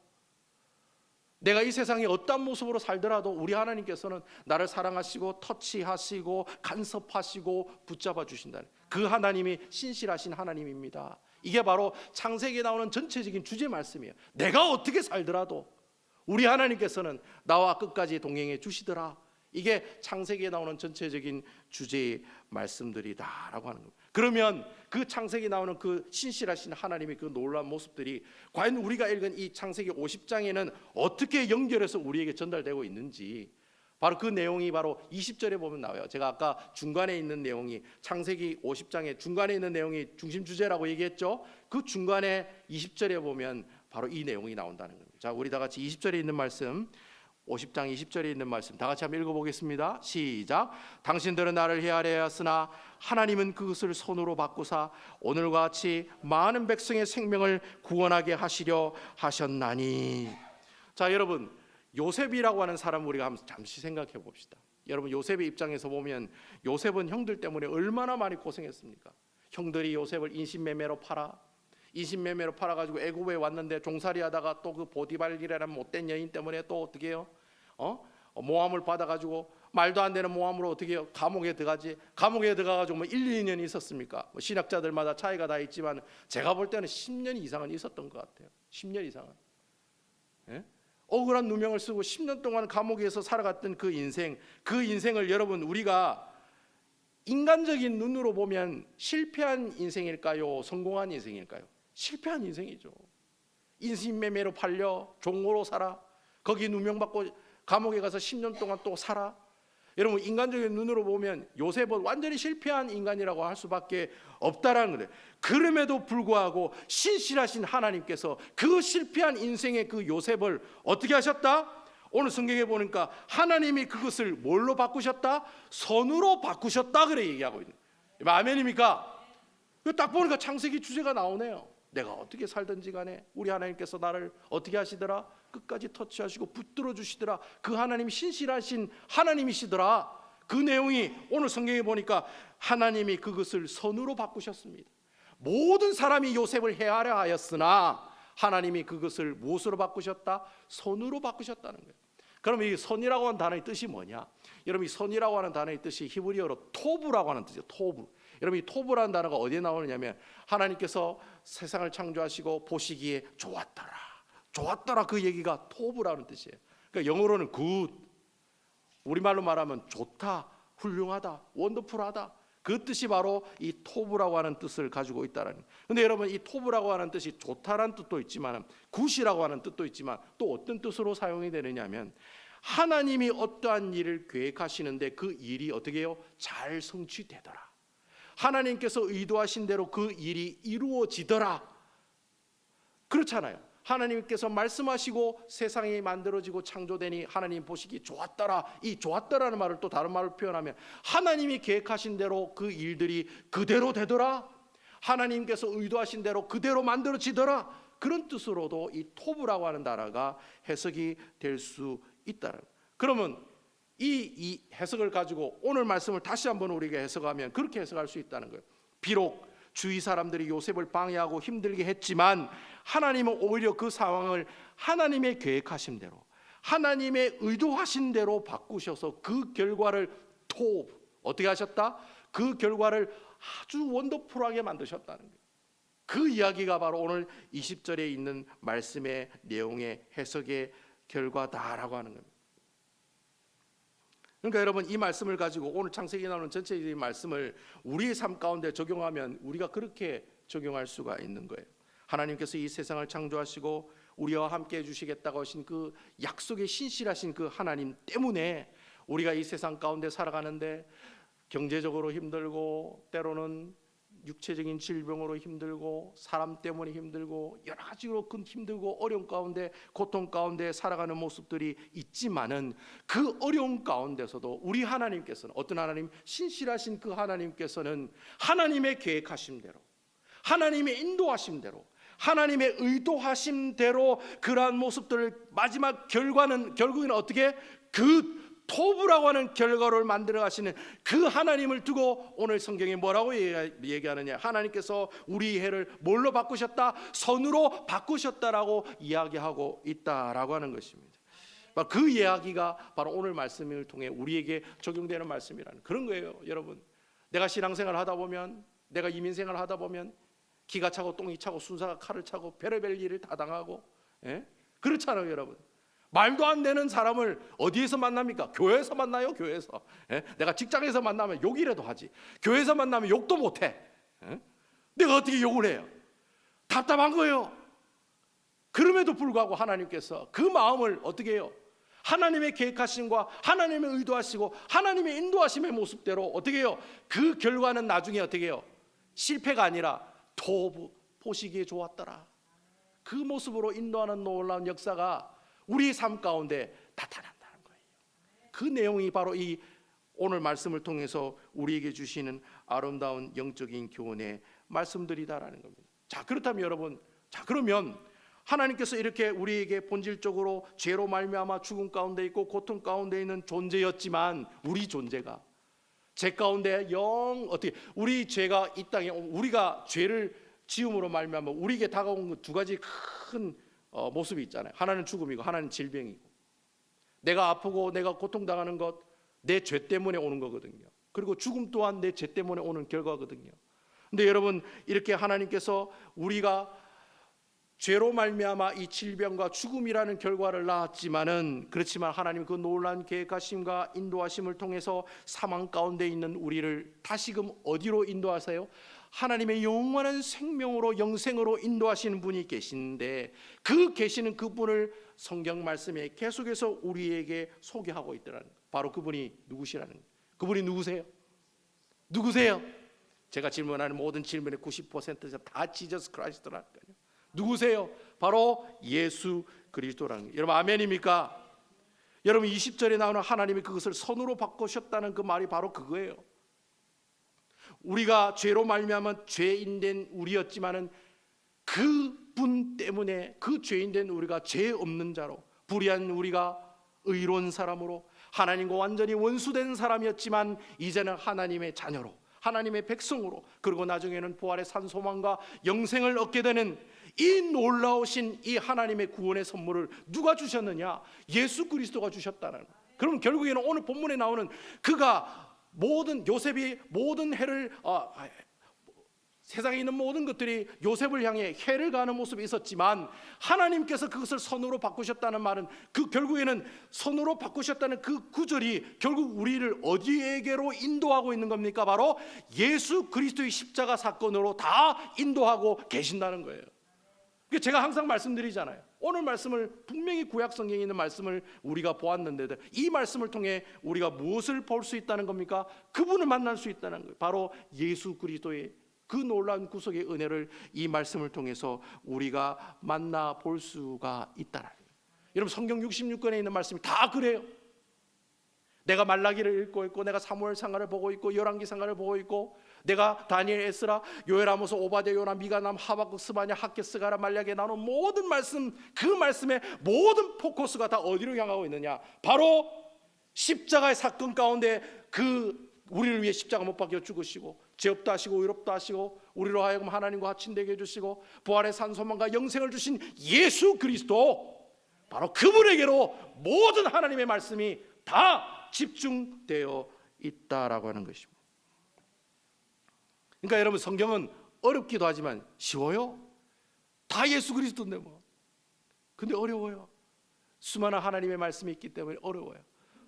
내가 이 세상에 어떠한 모습으로 살더라도 우리 하나님께서는 나를 사랑하시고 터치하시고 간섭하시고 붙잡아 주신다는, 그 하나님이 신실하신 하나님입니다. 이게 바로 창세기에 나오는 전체적인 주제 말씀이에요. 내가 어떻게 살더라도 우리 하나님께서는 나와 끝까지 동행해 주시더라. 이게 창세기에 나오는 전체적인 주제의 말씀들이다라고 하는 겁니다. 그러면 그 창세기에 나오는 그 신실하신 하나님의 그 놀라운 모습들이 과연 우리가 읽은 이 창세기 50장에는 어떻게 연결해서 우리에게 전달되고 있는지, 바로 그 내용이 바로 20절에 보면 나와요. 제가 아까 중간에 있는 내용이, 창세기 50장의 중간에 있는 내용이 중심 주제라고 얘기했죠. 그 중간에 20절에 보면 바로 이 내용이 나온다는 겁니다. 자, 우리 다 같이 20절에 있는 말씀, 50장 20절에 있는 말씀 다 같이 한번 읽어보겠습니다. 시작. 당신들은 나를 헤아려 하였으나 하나님은 그것을 손으로 바꾸사 오늘과 같이 많은 백성의 생명을 구원하게 하시려 하셨나니. 자, 여러분, 요셉이라고 하는 사람 우리가 한번 잠시 생각해 봅시다. 여러분, 요셉의 입장에서 보면 요셉은 형들 때문에 얼마나 많이 고생했습니까? 형들이 요셉을 인신매매로 팔아가지고 애굽에 왔는데 종살이하다가 또 그 보디발이라는 못된 여인 때문에 또 어떻게 해요? 모함을 받아가지고 말도 안 되는 모함으로 어떻게 해요? 감옥에 들어가가지고 뭐 1, 2년 있었습니까? 뭐 신학자들마다 차이가 다 있지만 제가 볼 때는 10년 이상은 있었던 것 같아요. 10년 이상은. 예? 억울한 누명을 쓰고 10년 동안 감옥에서 살아갔던 그 인생을 여러분, 우리가 인간적인 눈으로 보면 실패한 인생일까요? 성공한 인생일까요? 실패한 인생이죠. 인신매매로 팔려 종으로 살아, 거기 누명받고 감옥에 가서 10년 동안 또 살아. 여러분, 인간적인 눈으로 보면 요셉은 완전히 실패한 인간이라고 할 수밖에 없다라는 거예요. 그럼에도 불구하고 신실하신 하나님께서 그 실패한 인생의 그 요셉을 어떻게 하셨다? 오늘 성경에 보니까 하나님이 그것을 뭘로 바꾸셨다? 선으로 바꾸셨다, 그래 얘기하고 있는 거예요. 아멘입니까? 딱 보니까 창세기 주제가 나오네요. 내가 어떻게 살든지 간에 우리 하나님께서 나를 어떻게 하시더라? 끝까지 터치하시고 붙들어 주시더라. 그 하나님이 신실하신 하나님이시더라. 그 내용이 오늘 성경에 보니까 하나님이 그것을 선으로 바꾸셨습니다. 모든 사람이 요셉을 헤아려 하였으나 하나님이 그것을 무엇으로 바꾸셨다? 선으로 바꾸셨다는 거예요. 그럼 이 선이라고 하는 단어의 뜻이 뭐냐? 여러분, 이 선이라고 하는 단어의 뜻이 히브리어로 토브라고 하는 뜻이에요. 토브. 여러분, 이 토브라는 단어가 어디에 나오느냐면 하나님께서 세상을 창조하시고 보시기에 좋았더라, 그 얘기가 토브라는 뜻이에요. 그러니까 영어로는 굿, 우리말로 말하면 좋다, 훌륭하다, 원더풀하다, 그 뜻이 바로 이 토브라고 하는 뜻을 가지고 있다라는. 근데 여러분, 이 토브라고 하는 뜻이 좋다라는 뜻도 있지만 굿이라고 하는 뜻도 있지만 또 어떤 뜻으로 사용이 되느냐면 하나님이 어떠한 일을 계획하시는데 그 일이 어떻게 해요? 잘 성취되더라. 하나님께서 의도하신 대로 그 일이 이루어지더라. 그렇잖아요. 하나님께서 말씀하시고 세상이 만들어지고 창조되니 하나님 보시기 좋았더라. 이 좋았더라는 말을 또 다른 말로 표현하면 하나님이 계획하신 대로 그 일들이 그대로 되더라. 하나님께서 의도하신 대로 그대로 만들어지더라. 그런 뜻으로도 이 토브라고 하는 단어가 해석이 될 수 있다. 그러면 이 해석을 가지고 오늘 말씀을 다시 한번 우리가 해석하면 그렇게 해석할 수 있다는 거예요. 비록 주위 사람들이 요셉을 방해하고 힘들게 했지만 하나님은 오히려 그 상황을 하나님의 계획하신 대로, 하나님의 의도하신 대로 바꾸셔서 그 결과를 어떻게 하셨다? 그 결과를 아주 원더풀하게 만드셨다는 거예요. 그 이야기가 바로 오늘 20절에 있는 말씀의 내용의 해석의 결과다라고 하는 겁니다. 그러니까 여러분, 이 말씀을 가지고 오늘 창세기에 나오는 전체적인 말씀을 우리의 삶 가운데 적용하면 우리가 그렇게 적용할 수가 있는 거예요. 하나님께서 이 세상을 창조하시고 우리와 함께 해주시겠다고 하신 그 약속에 신실하신 그 하나님 때문에 우리가 이 세상 가운데 살아가는데 경제적으로 힘들고 때로는 육체적인 질병으로 힘들고 사람 때문에 힘들고 여러 가지로 힘들고 어려운 가운데 고통 가운데 살아가는 모습들이 있지만은 그 어려운 가운데서도 우리 하나님께서는 어떤 하나님? 신실하신 그 하나님께서는 하나님의 계획하신 대로 하나님의 인도하신 대로 하나님의 의도하신 대로 그러한 모습들을 마지막 결국에는 어떻게? 그 토부라고 하는 결과를 만들어 가시는 그 하나님을 두고 오늘 성경에 뭐라고 얘기하느냐? 하나님께서 우리 해를 뭘로 바꾸셨다? 선으로 바꾸셨다라고 이야기하고 있다라고 하는 것입니다. 그 이야기가 바로 오늘 말씀을 통해 우리에게 적용되는 말씀이라는 그런 거예요. 여러분, 내가 신앙생활을 하다 보면, 내가 이민생활을 하다 보면 기가 차고 똥이 차고 순사가 칼을 차고 별의별 일을 다 당하고, 그렇잖아요. 여러분, 말도 안 되는 사람을 어디에서 만납니까? 교회에서 만나요. 교회에서. 내가 직장에서 만나면 욕이라도 하지, 교회에서 만나면 욕도 못해. 내가 어떻게 욕을 해요? 답답한 거예요. 그럼에도 불구하고 하나님께서 그 마음을 어떻게 해요? 하나님의 계획하심과 하나님의 의도하시고 하나님의 인도하심의 모습대로 어떻게 해요? 그 결과는 나중에 어떻게 해요? 실패가 아니라 토부, 보시기에 좋았더라. 그 모습으로 인도하는 놀라운 역사가 우리 삶 가운데 나타난다는 거예요. 그 내용이 바로 이 오늘 말씀을 통해서 우리에게 주시는 아름다운 영적인 교훈의 말씀들이다라는 겁니다. 자, 그렇다면 여러분, 그러면 하나님께서 이렇게 우리에게 본질적으로 죄로 말미암아 죽음 가운데 있고 고통 가운데 있는 존재였지만 우리 존재가 죄 가운데 어떻게 우리 죄가 이 땅에 우리가 죄를 지음으로 말미암아 우리에게 다가온 두 가지 큰 모습이 있잖아요. 하나는 죽음이고 하나는 질병이고, 내가 아프고 내가 고통당하는 것 내 죄 때문에 오는 거거든요. 그리고 죽음 또한 내 죄 때문에 오는 결과거든요. 근데 여러분, 이렇게 하나님께서 우리가 죄로 말미암아 이 질병과 죽음이라는 결과를 낳았지만은, 그렇지만 하나님 그 놀라운 계획하심과 인도하심을 통해서 사망 가운데 있는 우리를 다시금 어디로 인도하세요? 하나님의 영원한 생명으로 영생으로 인도하시는 분이 계신데, 그 계시는 그분을 성경 말씀에 계속해서 우리에게 소개하고 있더라는 거예요. 바로 그분이 누구시라는 거예요. 그분이 누구세요? 누구세요? 제가 질문하는 모든 질문의 90%가 다 지저스 크라이스트라는 거예요. 누구세요? 바로 예수 그리스도라는 거예요. 여러분, 아멘입니까? 여러분, 20절에 나오는 하나님이 그것을 선으로 바꾸셨다는 그 말이 바로 그거예요. 우리가 죄로 말미암아 죄인된 우리였지만은 그분 때문에 그 죄인된 우리가 죄 없는 자로, 불의한 우리가 의로운 사람으로, 하나님과 완전히 원수된 사람이었지만 이제는 하나님의 자녀로, 하나님의 백성으로, 그리고 나중에는 부활의 산 소망과 영생을 얻게 되는 이 놀라우신 이 하나님의 구원의 선물을 누가 주셨느냐? 예수 그리스도가 주셨다는 거예요. 그럼 결국에는 오늘 본문에 나오는 그가 요셉이 모든 해를 세상에 있는 모든 것들이 요셉을 향해 해를 가하는 모습이 있었지만 하나님께서 그것을 선으로 바꾸셨다는 말은 그 결국에는 선으로 바꾸셨다는 그 구절이 결국 우리를 어디에게로 인도하고 있는 겁니까? 바로 예수 그리스도의 십자가 사건으로 다 인도하고 계신다는 거예요. 제가 항상 말씀드리잖아요. 오늘 말씀을 분명히 구약 성경에 있는 말씀을 우리가 보았는데 이 말씀을 통해 우리가 무엇을 볼 수 있다는 겁니까? 그분을 만날 수 있다는 거예요. 바로 예수 그리스도의 그 놀라운 구속의 은혜를 이 말씀을 통해서 우리가 만나 볼 수가 있다는 거예요. 여러분, 성경 66권에 있는 말씀이 다 그래요. 내가 말라기를 읽고 있고, 내가 사무엘상가를 보고 있고, 열왕기상가를 보고 있고, 내가 다니엘, 에스라, 요엘, 아모스, 오바댜, 요나, 미가, 남, 하박국, 스바냐, 학개, 스가랴, 말라기에 나오는 모든 말씀, 그 말씀의 모든 포커스가 다 어디로 향하고 있느냐? 바로 십자가의 사건 가운데 그 우리를 위해 십자가 못 박혀 죽으시고 죄 없다 하시고 의롭다 하시고 우리로 하여금 하나님과 화친되게 해주시고 부활의 산 소망과 영생을 주신 예수 그리스도, 바로 그분에게로 모든 하나님의 말씀이 다 집중되어 있다라고 하는 것입니다. 그러니까 여러분, 성경은 어렵기도 하지만 쉬워요. 다 예수 그리스도인데 뭐. 근데 어려워요. 수많은 하나님의 말씀이 있기 때문에 어려워요.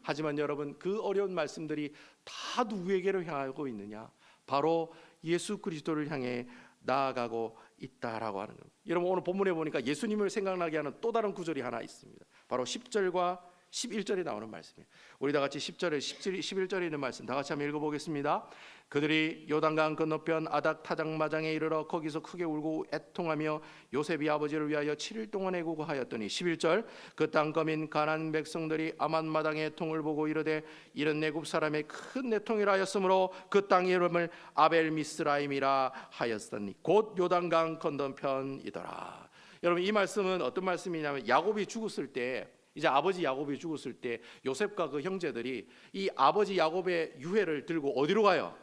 하지만 여러분, 그 어려운 말씀들이 다 누구에게로 향하고 있느냐? 바로 예수 그리스도를 향해 나아가고 있다라고 하는 겁니다. 여러분 오늘 본문에 보니까 예수님을 생각나게 하는 또 다른 구절이 하나 있습니다. 바로 10절과 11절에 나오는 말씀이에요. 우리 다 같이 10절에 11절에 있는 말씀 다 같이 한번 읽어보겠습니다. 그들이 요단강 건너편 아닥 타작마장에 이르러 거기서 크게 울고 애통하며 요셉이 아버지를 위하여 7일 동안 애국하였더니 11절 그 땅 거민 가나안 백성들이 아만 마당의 애통을 보고 이르되 이런 애굽 사람의 큰 애통이라 하였으므로 그 땅 이름을 아벨 미스라임이라 하였으니 곧 요단강 건너편이더라. 여러분 이 말씀은 어떤 말씀이냐면 야곱이 죽었을 때 이제 아버지 야곱이 죽었을 때 요셉과 그 형제들이 이 아버지 야곱의 유해를 들고 어디로 가요?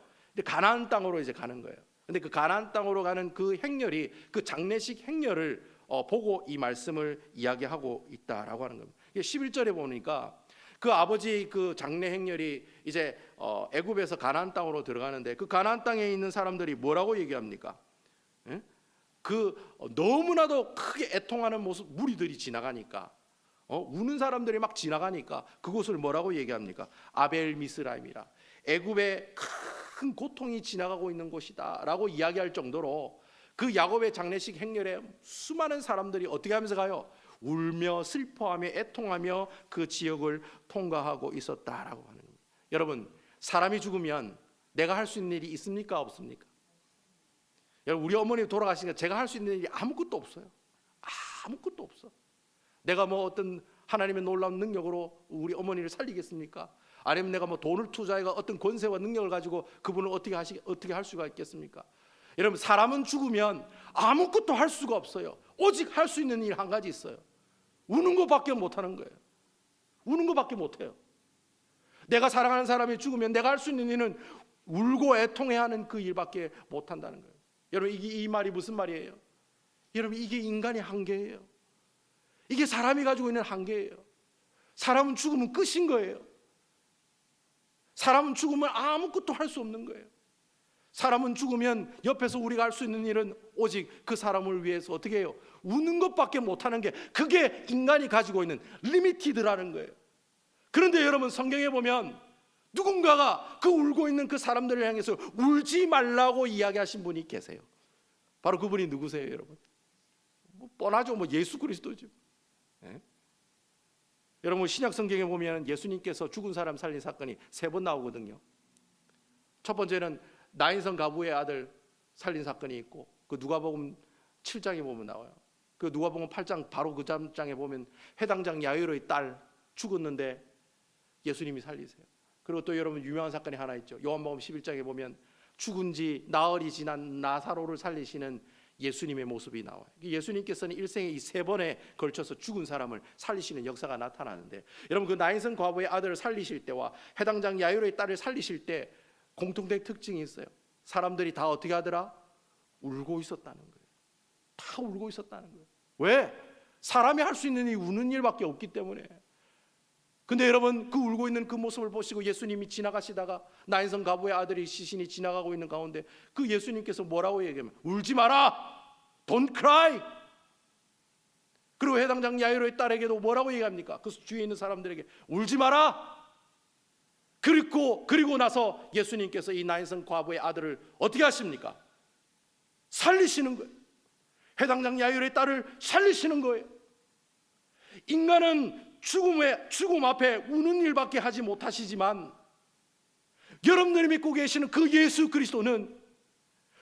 가나안 땅으로 이제 가는 거예요. 근데 그 가나안 땅으로 가는 그 행렬이 그 장례식 행렬을 보고 이 말씀을 이야기하고 있다라고 하는 겁니다. 11절에 보니까 그 아버지 그 장례 행렬이 이제 애굽에서 가나안 땅으로 들어가는데 그 가나안 땅에 있는 사람들이 뭐라고 얘기합니까? 예? 그 너무나도 크게 애통하는 모습 무리들이 지나가니까 우는 사람들이 막 지나가니까 그곳을 뭐라고 얘기합니까? 아벨 미스라임이라 애굽의 큰 고통이 지나가고 있는 곳이다라고 이야기할 정도로 그 야곱의 장례식 행렬에 수많은 사람들이 어떻게 하면서 가요? 울며 슬퍼하며 애통하며 그 지역을 통과하고 있었다라고 하는 겁니다. 여러분 사람이 죽으면 내가 할 수 있는 일이 있습니까? 없습니까? 여러분 우리 어머니 돌아가시니까 제가 할 수 있는 일이 아무것도 없어요. 아무것도 없어. 내가 뭐 어떤 하나님의 놀라운 능력으로 우리 어머니를 살리겠습니까? 아니면 내가 뭐 돈을 투자해가 어떤 권세와 능력을 가지고 그분을 어떻게 할 수가 있겠습니까? 여러분 사람은 죽으면 아무것도 할 수가 없어요. 오직 할 수 있는 일 한 가지 있어요. 우는 것밖에 못하는 거예요. 우는 것밖에 못해요. 내가 사랑하는 사람이 죽으면 내가 할 수 있는 일은 울고 애통해야 하는 그 일밖에 못한다는 거예요. 여러분 이 말이 무슨 말이에요? 여러분 이게 인간의 한계예요. 이게 사람이 가지고 있는 한계예요. 사람은 죽으면 끝인 거예요. 사람은 죽으면 아무것도 할 수 없는 거예요. 사람은 죽으면 옆에서 우리가 할 수 있는 일은 오직 그 사람을 위해서 어떻게 해요? 우는 것밖에 못하는 게 그게 인간이 가지고 있는 리미티드라는 거예요. 그런데 여러분 성경에 보면 누군가가 그 울고 있는 그 사람들을 향해서 울지 말라고 이야기하신 분이 계세요. 바로 그분이 누구세요 여러분? 뭐 뻔하죠. 뭐 예수 그리스도죠. 네? 여러분 신약 성경에 보면 예수님께서 죽은 사람 살린 사건이 3번 나오거든요. 첫 번째는 나인성 가부의 아들 살린 사건이 있고 그 누가복음 7장에 보면 나와요. 그 누가복음 8장 바로 그 장에 보면 회당장 야이로의 딸 죽었는데 예수님이 살리세요. 그리고 또 여러분 유명한 사건이 하나 있죠. 요한복음 11장에 보면 죽은 지 나흘이 지난 나사로를 살리시는 예수님의 모습이 나와요. 예수님께서는 일생에 이 3번에 걸쳐서 죽은 사람을 살리시는 역사가 나타나는데 여러분 그 나인성 과부의 아들을 살리실 때와 해당장 야이로의 딸을 살리실 때 공통된 특징이 있어요. 사람들이 다 어떻게 하더라? 울고 있었다는 거예요. 다 울고 있었다는 거예요. 왜? 사람이 할 수 있는 이 우는 일밖에 없기 때문에. 근데 여러분 그 울고 있는 그 모습을 보시고 예수님이 지나가시다가 나인성 가부의 아들이 시신이 지나가고 있는 가운데 그 예수님께서 뭐라고 얘기하면 울지 마라, don't cry. 그리고 해당장 야이로의 딸에게도 뭐라고 얘기합니까? 그 주위에 있는 사람들에게 울지 마라. 그리고 나서 예수님께서 이 나인성 과부의 아들을 어떻게 하십니까? 살리시는 거예요. 해당장 야이로의 딸을 살리시는 거예요. 인간은 죽음 앞에 우는 일밖에 하지 못하시지만 여러분들이 믿고 계시는 그 예수 그리스도는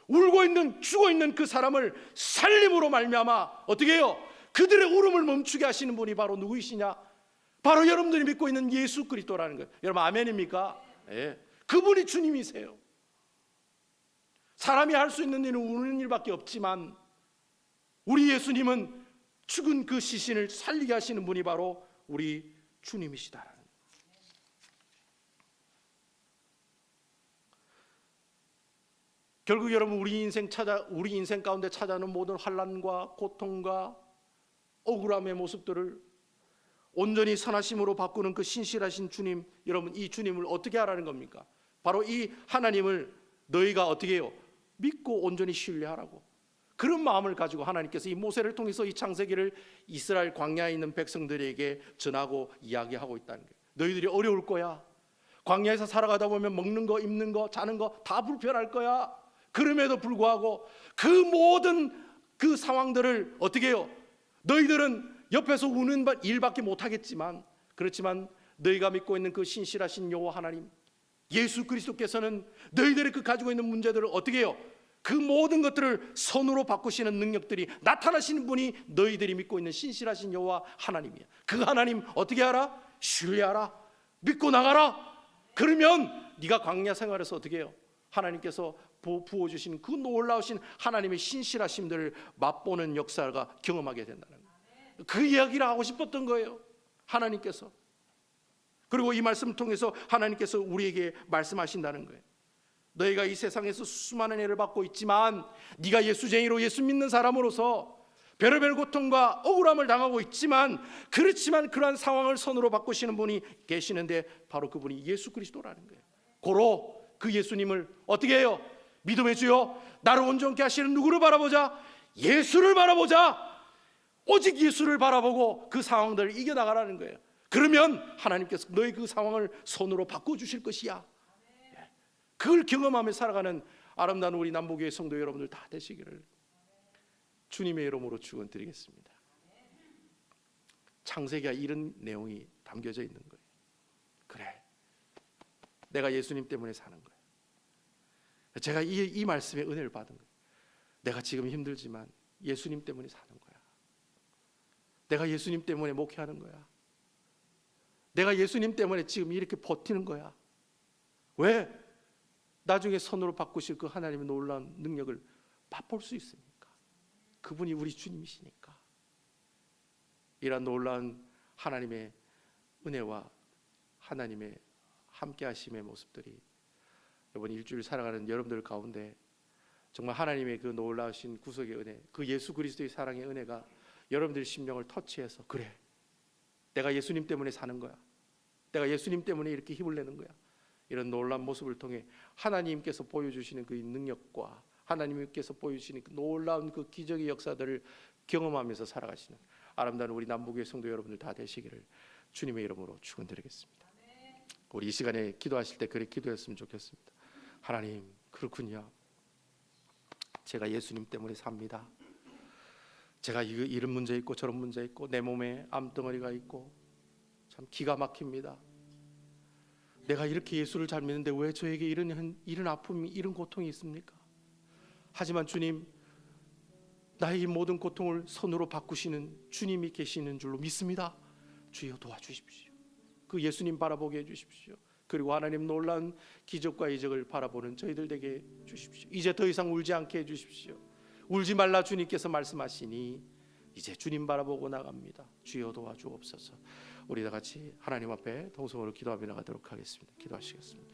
울고 있는 죽어 있는 그 사람을 살림으로 말미암아 어떻게 해요? 그들의 울음을 멈추게 하시는 분이 바로 누구이시냐? 바로 여러분들이 믿고 있는 예수 그리스도라는 거예요. 여러분 아멘입니까? 예. 그분이 주님이세요. 사람이 할 수 있는 일은 우는 일밖에 없지만 우리 예수님은 죽은 그 시신을 살리게 하시는 분이 바로 우리 주님이시다라는 거예요. 결국 여러분 우리 인생 가운데 찾아오는 모든 환난과 고통과 억울함의 모습들을 온전히 선하심으로 바꾸는 그 신실하신 주님, 여러분 이 주님을 어떻게 하라는 겁니까? 바로 이 하나님을 너희가 어떻게 해요? 믿고 온전히 신뢰하라고. 그런 마음을 가지고 하나님께서 이 모세를 통해서 이 창세기를 이스라엘 광야에 있는 백성들에게 전하고 이야기하고 있다는 거예요. 너희들이 어려울 거야. 광야에서 살아가다 보면 먹는 거, 입는 거, 자는 거 다 불편할 거야. 그럼에도 불구하고 그 모든 그 상황들을 어떻게 해요? 너희들은 옆에서 우는 일밖에 못하겠지만, 그렇지만 너희가 믿고 있는 그 신실하신 여호와 하나님 예수 그리스도께서는 너희들이 그 가지고 있는 문제들을 어떻게 해요? 그 모든 것들을 선으로 바꾸시는 능력들이 나타나시는 분이 너희들이 믿고 있는 신실하신 여호와 하나님이야. 그 하나님 어떻게 하라? 신뢰하라. 믿고 나가라. 그러면 네가 광야 생활에서 어떻게 해요? 하나님께서 부어주신 그 놀라우신 하나님의 신실하심들을 맛보는 역사가 경험하게 된다는 거예요. 그 이야기를 하고 싶었던 거예요, 하나님께서. 그리고 이 말씀을 통해서 하나님께서 우리에게 말씀하신다는 거예요. 너희가 이 세상에서 수많은 애를 받고 있지만, 네가 예수쟁이로 예수 믿는 사람으로서 별의별 고통과 억울함을 당하고 있지만, 그렇지만 그러한 상황을 선으로 바꾸시는 분이 계시는데 바로 그분이 예수 그리스도라는 거예요. 고로 그 예수님을 어떻게 해요? 믿음의 주여 나를 온전케 하시는 누구를 바라보자? 예수를 바라보자. 오직 예수를 바라보고 그 상황들을 이겨나가라는 거예요. 그러면 하나님께서 너희 그 상황을 손으로 바꿔주실 것이야. 그걸 경험하며 살아가는 아름다운 우리 남부교회 성도 여러분들 다 되시기를 주님의 이름으로 축원드리겠습니다. 창세기가 이런 내용이 담겨져 있는 거예요. 그래, 내가 예수님 때문에 사는 거예요. 제가 이 말씀의 은혜를 받은 거예요. 내가 지금 힘들지만 예수님 때문에 사는 거야. 내가 예수님 때문에 목회하는 거야. 내가 예수님 때문에 지금 이렇게 버티는 거야. 왜? 나중에 선으로 바꾸실 그 하나님의 놀라운 능력을 맛볼 수 있으니까. 그분이 우리 주님이시니까. 이런 놀라운 하나님의 은혜와 하나님의 함께 하심의 모습들이 이번 일주일 살아가는 여러분들 가운데 정말 하나님의 그 놀라우신 구속의 은혜, 그 예수 그리스도의 사랑의 은혜가 여러분들 심령을 터치해서, 그래, 내가 예수님 때문에 사는 거야. 내가 예수님 때문에 이렇게 힘을 내는 거야. 이런 놀라운 모습을 통해 하나님께서 보여주시는 그 능력과 하나님께서 보여주시는 그 놀라운 그 기적의 역사들을 경험하면서 살아가시는 아름다운 우리 남부교회 성도 여러분들 다 되시기를 주님의 이름으로 축원드리겠습니다. 우리 이 시간에 기도하실 때 그렇게 기도했으면 좋겠습니다. 하나님, 그렇군요. 제가 예수님 때문에 삽니다. 제가 이런 문제 있고 저런 문제 있고 내 몸에 암덩어리가 있고 참 기가 막힙니다. 내가 이렇게 예수를 잘 믿는데 왜 저에게 이런 아픔이, 이런 고통이 있습니까? 하지만 주님, 나의 이 모든 고통을 선으로 바꾸시는 주님이 계시는 줄로 믿습니다. 주여 도와주십시오. 그 예수님 바라보게 해주십시오. 그리고 하나님 놀라운 기적과 이적을 바라보는 저희들 되게 해주십시오. 이제 더 이상 울지 않게 해주십시오. 울지 말라 주님께서 말씀하시니 이제 주님 바라보고 나갑니다. 주여 도와주옵소서. 우리 다 같이 하나님 앞에 동성으로 기도하며 나가도록 하겠습니다. 기도하시겠습니다.